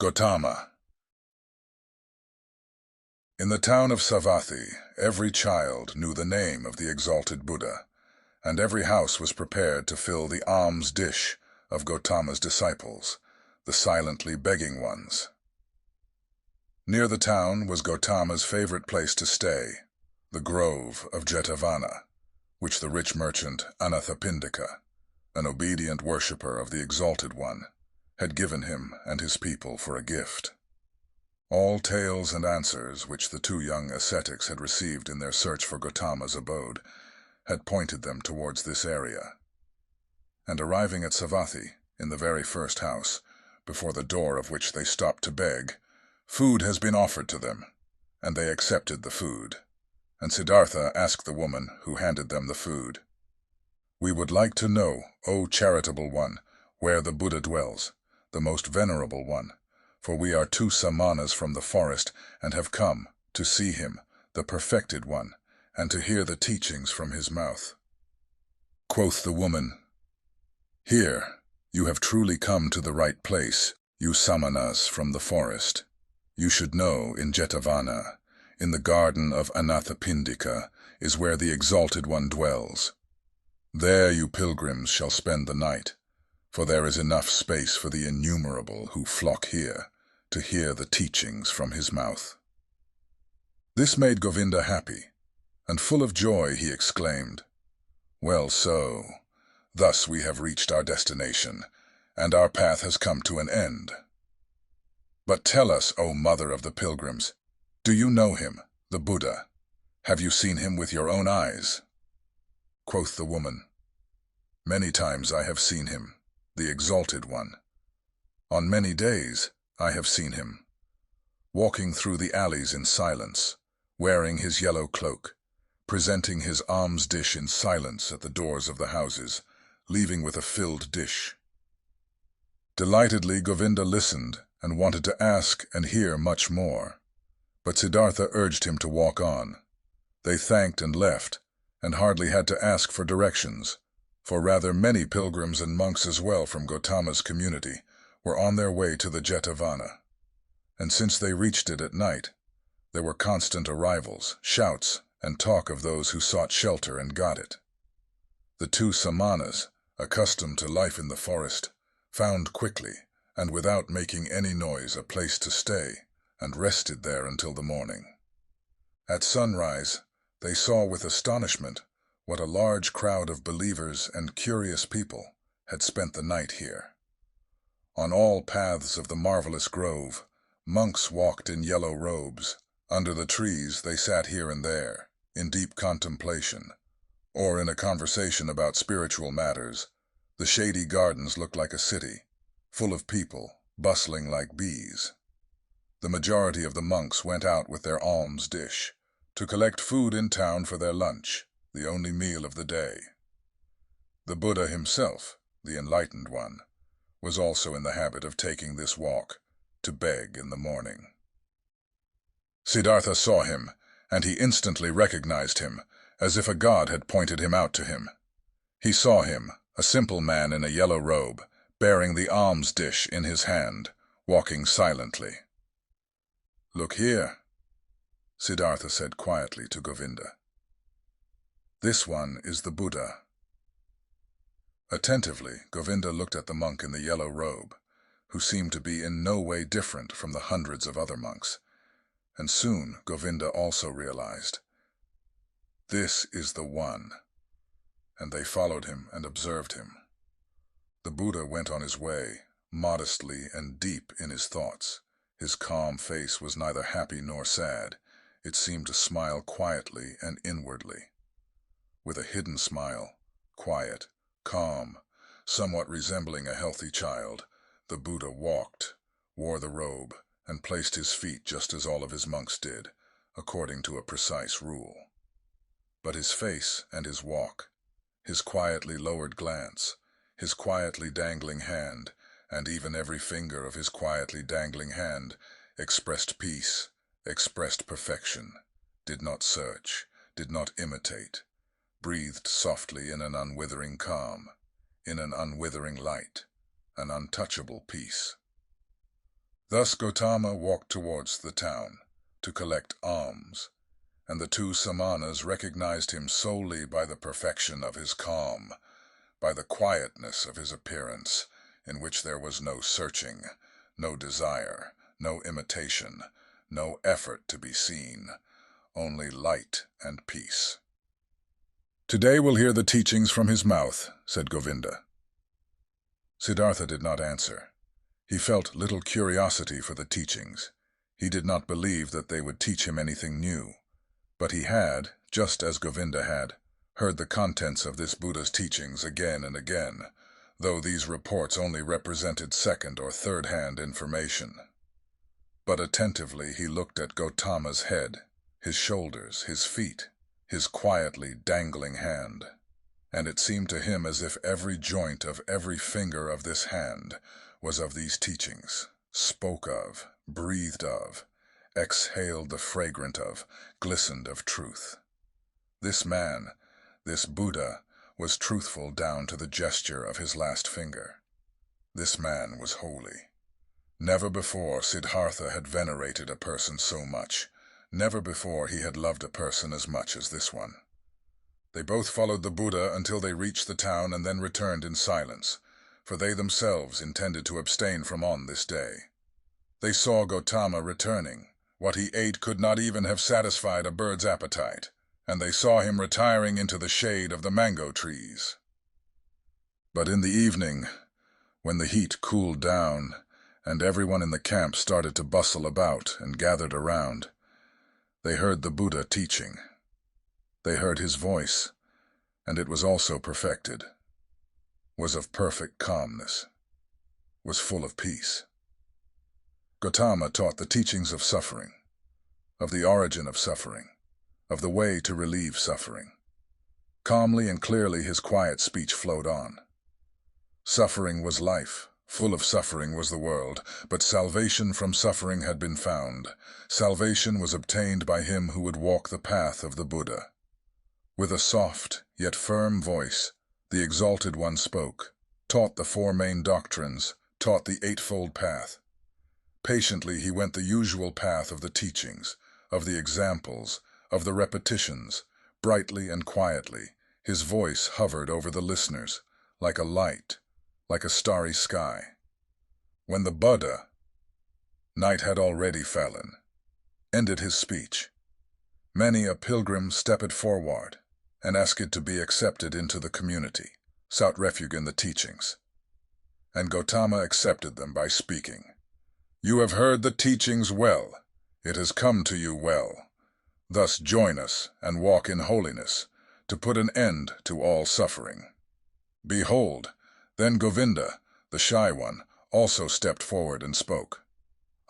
Gautama. In the town of Savatthi, every child knew the name of the exalted Buddha, and every house was prepared to fill the alms dish of Gautama's disciples, the silently begging ones. Near the town was Gautama's favorite place to stay, the grove of Jetavana, which the rich merchant Anathapindika, an obedient worshipper of the Exalted One, had given him and his people for a gift. All tales and answers which the two young ascetics had received in their search for Gautama's abode had pointed them towards this area. And arriving at Savatthi, in the very first house, before the door of which they stopped to beg, food has been offered to them, and they accepted the food. And Siddhartha asked the woman who handed them the food, "We would like to know, O charitable one, where the Buddha dwells, the most venerable one, for we are two samanas from the forest and have come to see him, the perfected one, and to hear the teachings from his mouth." Quoth the woman, "Here, you have truly come to the right place, you samanas from the forest. You should know in Jetavana, in the garden of Anathapindika, is where the Exalted One dwells. There you pilgrims shall spend the night, for there is enough space for the innumerable who flock here to hear the teachings from his mouth." This made Govinda happy, and full of joy he exclaimed, "Well so, thus we have reached our destination, and our path has come to an end. But tell us, O mother of the pilgrims, do you know him, the Buddha? Have you seen him with your own eyes?" Quoth the woman, "Many times I have seen him, the Exalted One. On many days I have seen him, walking through the alleys in silence, wearing his yellow cloak, presenting his alms dish in silence at the doors of the houses, leaving with a filled dish." Delightedly Govinda listened and wanted to ask and hear much more, but Siddhartha urged him to walk on. They thanked and left, and hardly had to ask for directions, for rather many pilgrims and monks as well from Gautama's community were on their way to the Jetavana. And since they reached it at night, there were constant arrivals, shouts, and talk of those who sought shelter and got it. The two samanas, accustomed to life in the forest, found quickly, and without making any noise, a place to stay, and rested there until the morning. At sunrise, they saw with astonishment what a large crowd of believers and curious people had spent the night here. On all paths of the marvelous grove, monks walked in yellow robes. Under the trees they sat here and there, in deep contemplation, or in a conversation about spiritual matters. The shady gardens looked like a city, full of people, bustling like bees. The majority of the monks went out with their alms dish, to collect food in town for their lunch, the only meal of the day. The Buddha himself, the enlightened one, was also in the habit of taking this walk, to beg in the morning. Siddhartha saw him, and he instantly recognized him, as if a god had pointed him out to him. He saw him, a simple man in a yellow robe, bearing the alms dish in his hand, walking silently. "Look here," Siddhartha said quietly to Govinda. "This one is the Buddha." Attentively, Govinda looked at the monk in the yellow robe, who seemed to be in no way different from the hundreds of other monks, and soon Govinda also realized, this is the one, and they followed him and observed him. The Buddha went on his way, modestly and deep in his thoughts. His calm face was neither happy nor sad. It seemed to smile quietly and inwardly. With a hidden smile, quiet, calm, somewhat resembling a healthy child, the Buddha walked, wore the robe, and placed his feet just as all of his monks did, according to a precise rule. But his face and his walk, his quietly lowered glance, his quietly dangling hand, and even every finger of his quietly dangling hand, expressed peace, expressed perfection, did not search, did not imitate, breathed softly in an unwithering calm, in an unwithering light, an untouchable peace. Thus Gautama walked towards the town to collect alms, and the two samanas recognized him solely by the perfection of his calm, by the quietness of his appearance, in which there was no searching, no desire, no imitation, no effort to be seen, only light and peace. "Today we'll hear the teachings from his mouth," said Govinda. Siddhartha did not answer. He felt little curiosity for the teachings. He did not believe that they would teach him anything new. But he had, just as Govinda had, heard the contents of this Buddha's teachings again and again, though these reports only represented second or third-hand information. But attentively he looked at Gautama's head, his shoulders, his feet, his quietly dangling hand, and it seemed to him as if every joint of every finger of this hand was of these teachings, spoke of, breathed of, exhaled the fragrant of, glistened of truth. This man, this Buddha, was truthful down to the gesture of his last finger. This man was holy. Never before Siddhartha had venerated a person so much. Never before he had loved a person as much as this one. They both followed the Buddha until they reached the town and then returned in silence, for they themselves intended to abstain from on this day. They saw Gautama returning. What he ate could not even have satisfied a bird's appetite, and they saw him retiring into the shade of the mango trees. But in the evening, when the heat cooled down, and everyone in the camp started to bustle about and gathered around, they heard the Buddha teaching. They heard his voice, and it was also perfected, was of perfect calmness, was full of peace. Gautama taught the teachings of suffering, of the origin of suffering, of the way to relieve suffering. Calmly and clearly his quiet speech flowed on. Suffering was life, full of suffering was the world, but salvation from suffering had been found. Salvation was obtained by him who would walk the path of the Buddha. With a soft, yet firm voice, the Exalted One spoke, taught the four main doctrines, taught the eightfold path. Patiently he went the usual path of the teachings, of the examples, of the repetitions, brightly and quietly. His voice hovered over the listeners, like a light, like a starry sky. When the Buddha, night had already fallen, ended his speech, many a pilgrim stepped forward and asked to be accepted into the community, sought refuge in the teachings. And Gautama accepted them by speaking. "You have heard the teachings well. It has come to you well. Thus join us and walk in holiness, to put an end to all suffering." Behold, then Govinda, the shy one, also stepped forward and spoke.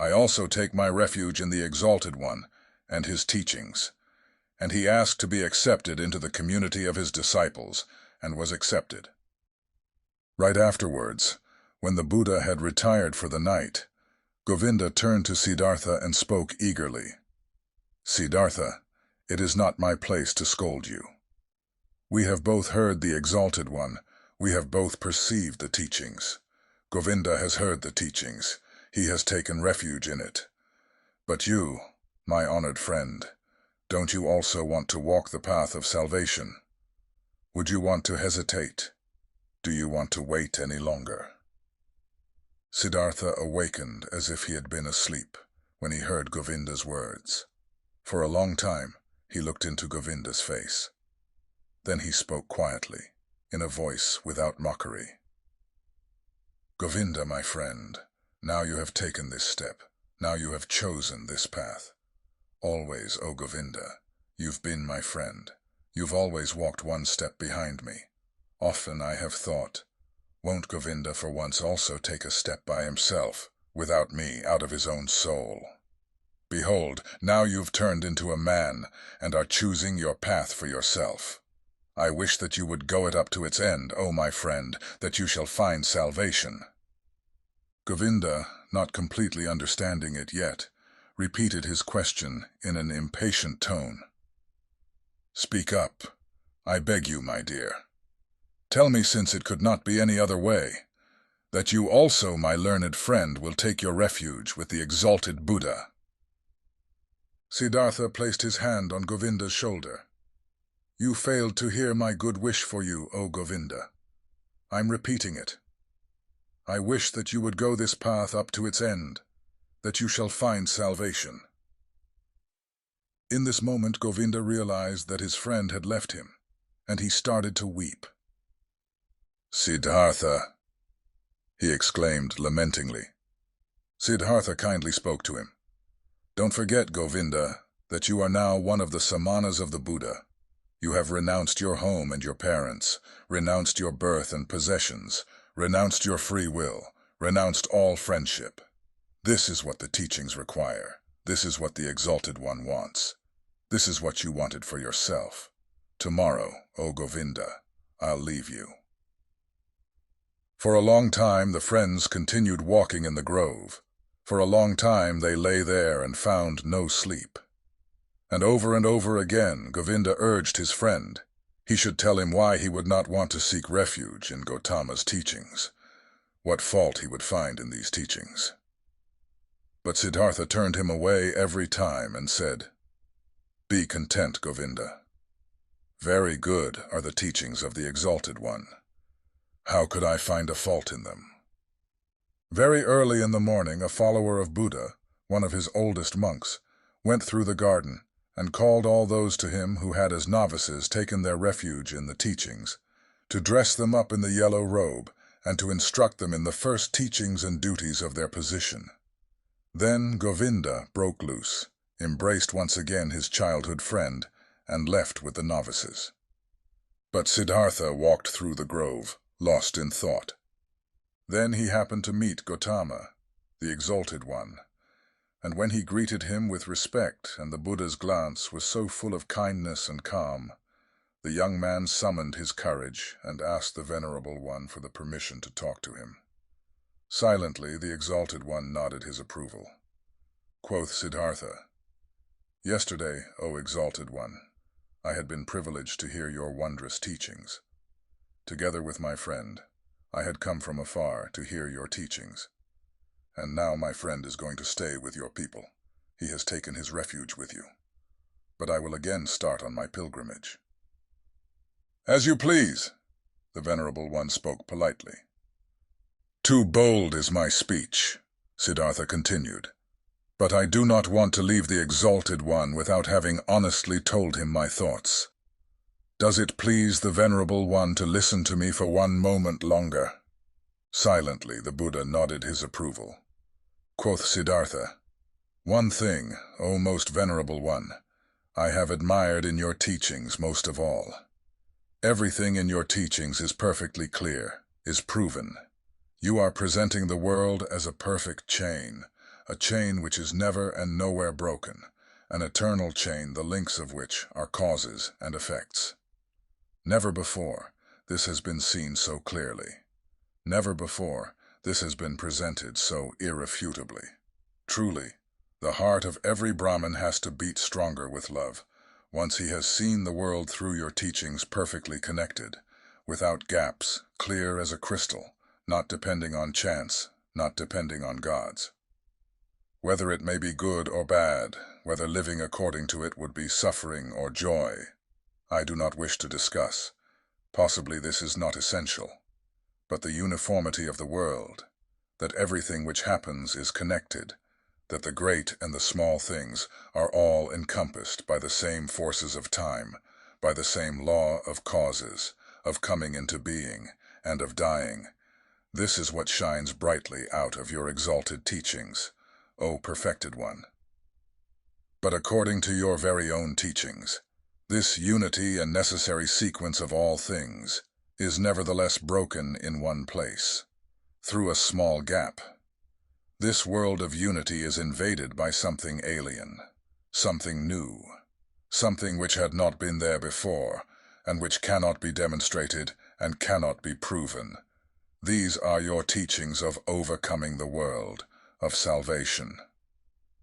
"I also take my refuge in the Exalted One and his teachings." And he asked to be accepted into the community of his disciples, and was accepted. Right afterwards, when the Buddha had retired for the night, Govinda turned to Siddhartha and spoke eagerly. "Siddhartha, it is not my place to scold you. We have both heard the Exalted One, we have both perceived the teachings. Govinda has heard the teachings, he has taken refuge in it. But you, my honored friend, don't you also want to walk the path of salvation? Would you want to hesitate? Do you want to wait any longer?" Siddhartha awakened as if he had been asleep when he heard Govinda's words. For a long time he looked into Govinda's face. Then he spoke quietly, in a voice without mockery. "Govinda, my friend, now you have taken this step, now you have chosen this path. Always, O Govinda, you've been my friend. You've always walked one step behind me. Often I have thought, won't Govinda for once also take a step by himself, without me, out of his own soul? Behold, now you've turned into a man, and are choosing your path for yourself. I wish that you would go it up to its end, O my friend, that you shall find salvation." Govinda, not completely understanding it yet, repeated his question in an impatient tone. "Speak up, I beg you, my dear. Tell me, since it could not be any other way. that you also, my learned friend, will take your refuge with the exalted Buddha." Siddhartha placed his hand on Govinda's shoulder. "You failed to hear my good wish for you, O Govinda. I'm repeating it. I wish that you would go this path up to its end, that you shall find salvation." In this moment, Govinda realized that his friend had left him, and he started to weep. "Siddhartha," he exclaimed lamentingly. Siddhartha kindly spoke to him. "Don't forget, Govinda, that you are now one of the samanas of the Buddha. You have renounced your home and your parents, renounced your birth and possessions, renounced your free will, renounced all friendship. This is what the teachings require. This is what the Exalted One wants. This is what you wanted for yourself. Tomorrow, O Govinda, I'll leave you." For a long time the friends continued walking in the grove. For a long time they lay there and found no sleep. And over again Govinda urged his friend. He should tell him why he would not want to seek refuge in Gautama's teachings, what fault he would find in these teachings. But Siddhartha turned him away every time and said, "Be content, Govinda. Very good are the teachings of the Exalted One. How could I find a fault in them?" Very early in the morning, a follower of Buddha, one of his oldest monks, went through the garden and called all those to him who had as novices taken their refuge in the teachings, to dress them up in the yellow robe and to instruct them in the first teachings and duties of their position. Then Govinda broke loose, embraced once again his childhood friend, and left with the novices. But Siddhartha walked through the grove, lost in thought. Then he happened to meet Gautama, the Exalted One, and when he greeted him with respect and the Buddha's glance was so full of kindness and calm, the young man summoned his courage and asked the Venerable One for the permission to talk to him. Silently, the Exalted One nodded his approval. Quoth Siddhartha, "Yesterday, O Exalted One, I had been privileged to hear your wondrous teachings. Together with my friend, I had come from afar to hear your teachings. And now my friend is going to stay with your people. He has taken his refuge with you. But I will again start on my pilgrimage." "As you please," the Venerable One spoke politely. "Too bold is my speech," Siddhartha continued, "but I do not want to leave the Exalted One without having honestly told him my thoughts. Does it please the Venerable One to listen to me for one moment longer?" Silently, the Buddha nodded his approval. Quoth Siddhartha, "One thing, O most Venerable One, I have admired in your teachings most of all. Everything in your teachings is perfectly clear, is proven. You are presenting the world as a perfect chain, a chain which is never and nowhere broken, an eternal chain the links of which are causes and effects. Never before this has been seen so clearly. Never before this has been presented so irrefutably. Truly, the heart of every Brahmin has to beat stronger with love, once he has seen the world through your teachings perfectly connected, without gaps, clear as a crystal, not depending on chance, not depending on gods. Whether it may be good or bad, whether living according to it would be suffering or joy, I do not wish to discuss. Possibly this is not essential. But the uniformity of the world, that everything which happens is connected, that the great and the small things are all encompassed by the same forces of time, by the same law of causes, of coming into being, and of dying. This is what shines brightly out of your exalted teachings, O Perfected One. But according to your very own teachings, this unity and necessary sequence of all things is nevertheless broken in one place, through a small gap. This world of unity is invaded by something alien, something new, something which had not been there before, and which cannot be demonstrated and cannot be proven. These are your teachings of overcoming the world, of salvation.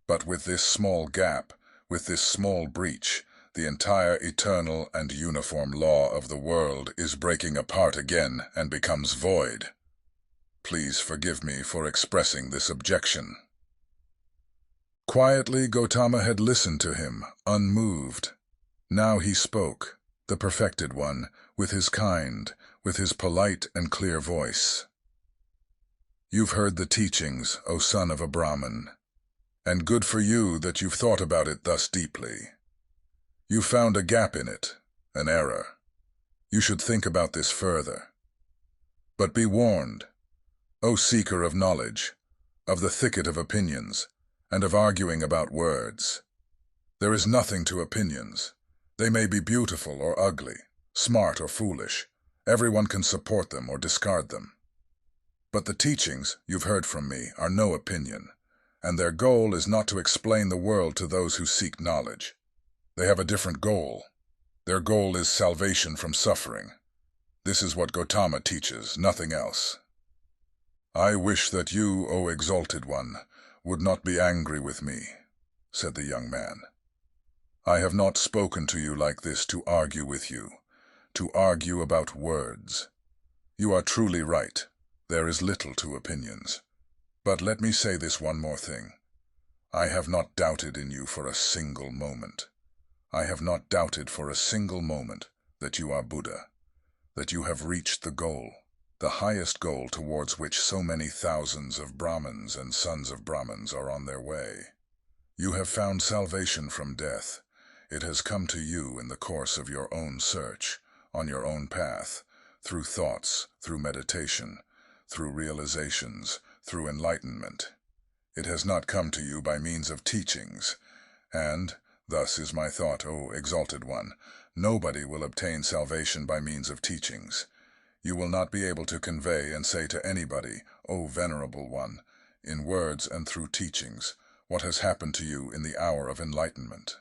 But with this small gap, with this small breach, the entire eternal and uniform law of the world is breaking apart again and becomes void. Please forgive me for expressing this objection." Quietly, Gautama had listened to him, unmoved. Now he spoke, the perfected one, with his polite and clear voice. "You've heard the teachings, O son of a Brahmin, and good for you that you've thought about it thus deeply. You found a gap in it, an error. You should think about this further. But be warned, O seeker of knowledge, of the thicket of opinions, and of arguing about words. There is nothing to opinions. They may be beautiful or ugly, smart or foolish. Everyone can support them or discard them. But the teachings you've heard from me are no opinion, and their goal is not to explain the world to those who seek knowledge. They have a different goal. Their goal is salvation from suffering. This is what Gautama teaches, nothing else. I wish that you, O exalted one, would not be angry with me," said the young man. "I have not spoken to you like this to argue with you, to argue about words. You are truly right. There is little to opinions. But let me say this one more thing. I have not doubted in you for a single moment. I have not doubted for a single moment that you are Buddha, that you have reached the goal, the highest goal towards which so many thousands of Brahmins and sons of Brahmins are on their way. You have found salvation from death. It has come to you in the course of your own search, on your own path, through thoughts, through meditation, through realizations, through enlightenment. It has not come to you by means of teachings, and, thus is my thought, O exalted one, nobody will obtain salvation by means of teachings. You will not be able to convey and say to anybody, O venerable one, in words and through teachings, what has happened to you in the hour of enlightenment.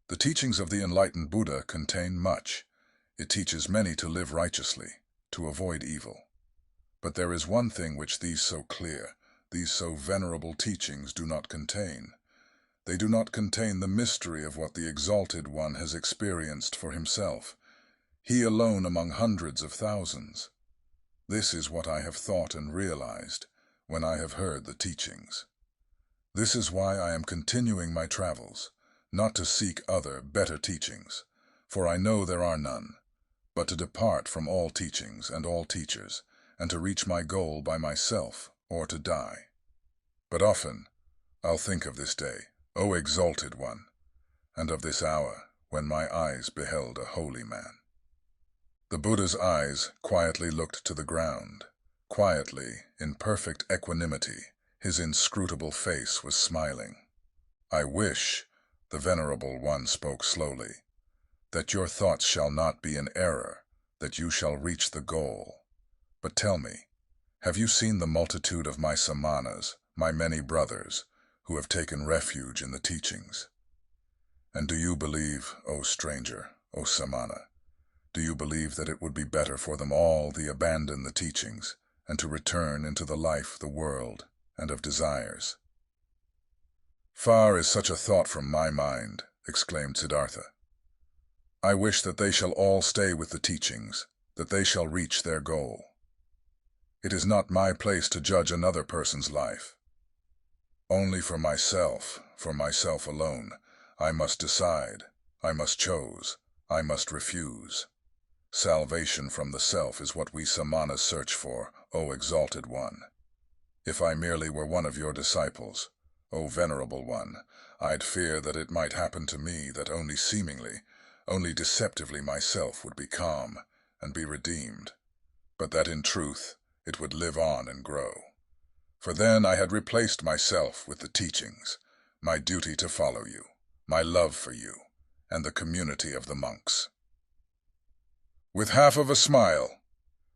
The teachings of the enlightened Buddha contain much. It teaches many to live righteously, to avoid evil. But there is one thing which these so clear, these so venerable teachings do not contain. They do not contain the mystery of what the exalted one has experienced for himself, he alone among hundreds of thousands. This is what I have thought and realized when I have heard the teachings. This is why I am continuing my travels, not to seek other, better teachings, for I know there are none, but to depart from all teachings and all teachers, and to reach my goal by myself, or to die. But often I'll think of this day, O exalted one, and of this hour when my eyes beheld a holy man." The Buddha's eyes quietly looked to the ground. Quietly, in perfect equanimity, his inscrutable face was smiling. "I wish," the venerable one spoke slowly, "that your thoughts shall not be in error, that you shall reach the goal. But tell me, have you seen the multitude of my samanas, my many brothers, who have taken refuge in the teachings? And do you believe, O stranger, O samana, do you believe that it would be better for them all to abandon the teachings and to return into the life, the world, and of desires?" "Far is such a thought from my mind," exclaimed Siddhartha. "I wish that they shall all stay with the teachings, that they shall reach their goal. It is not my place to judge another person's life. Only for myself alone, I must decide, I must choose, I must refuse. Salvation from the self is what we samanas search for, O exalted one. If I merely were one of your disciples, O venerable one, I'd fear that it might happen to me that only seemingly, only deceptively myself would be calm and be redeemed, but that in truth it would live on and grow. For then I had replaced myself with the teachings, my duty to follow you, my love for you, and the community of the monks." With half of a smile,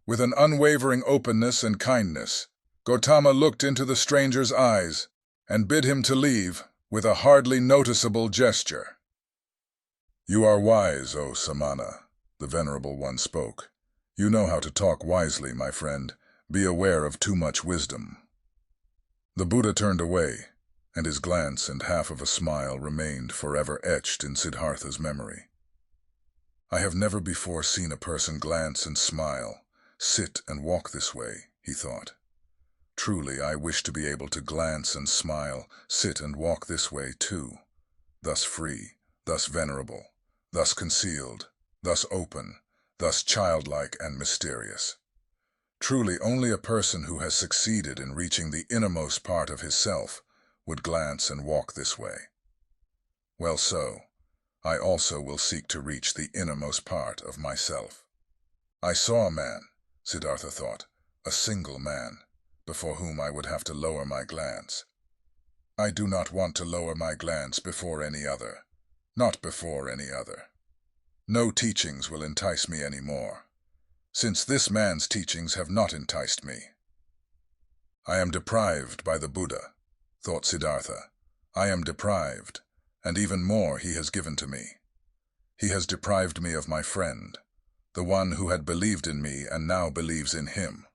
with an unwavering openness and kindness, Gautama looked into the stranger's eyes and bid him to leave with a hardly noticeable gesture. "You are wise, O Samana," the venerable one spoke. "You know how to talk wisely, my friend. Be aware of too much wisdom." The Buddha turned away, and his glance and half of a smile remained forever etched in Siddhartha's memory. "I have never before seen a person glance and smile, sit and walk this way," he thought. Truly, I wish to be able to glance and smile, sit and walk this way too, thus free, thus venerable, thus concealed, thus open, thus childlike and mysterious. Truly, only a person who has succeeded in reaching the innermost part of his self would glance and walk this way. Well, so, I also will seek to reach the innermost part of myself. I saw a man, Siddhartha thought, a single man, before whom I would have to lower my glance. I do not want to lower my glance before any other, not before any other. No teachings will entice me any more, since this man's teachings have not enticed me. I am deprived by the Buddha, thought Siddhartha. I am deprived, and even more he has given to me. He has deprived me of my friend, the one who had believed in me and now believes in him,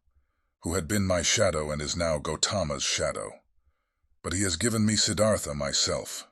who had been my shadow and is now Gautama's shadow. But he has given me Siddhartha myself,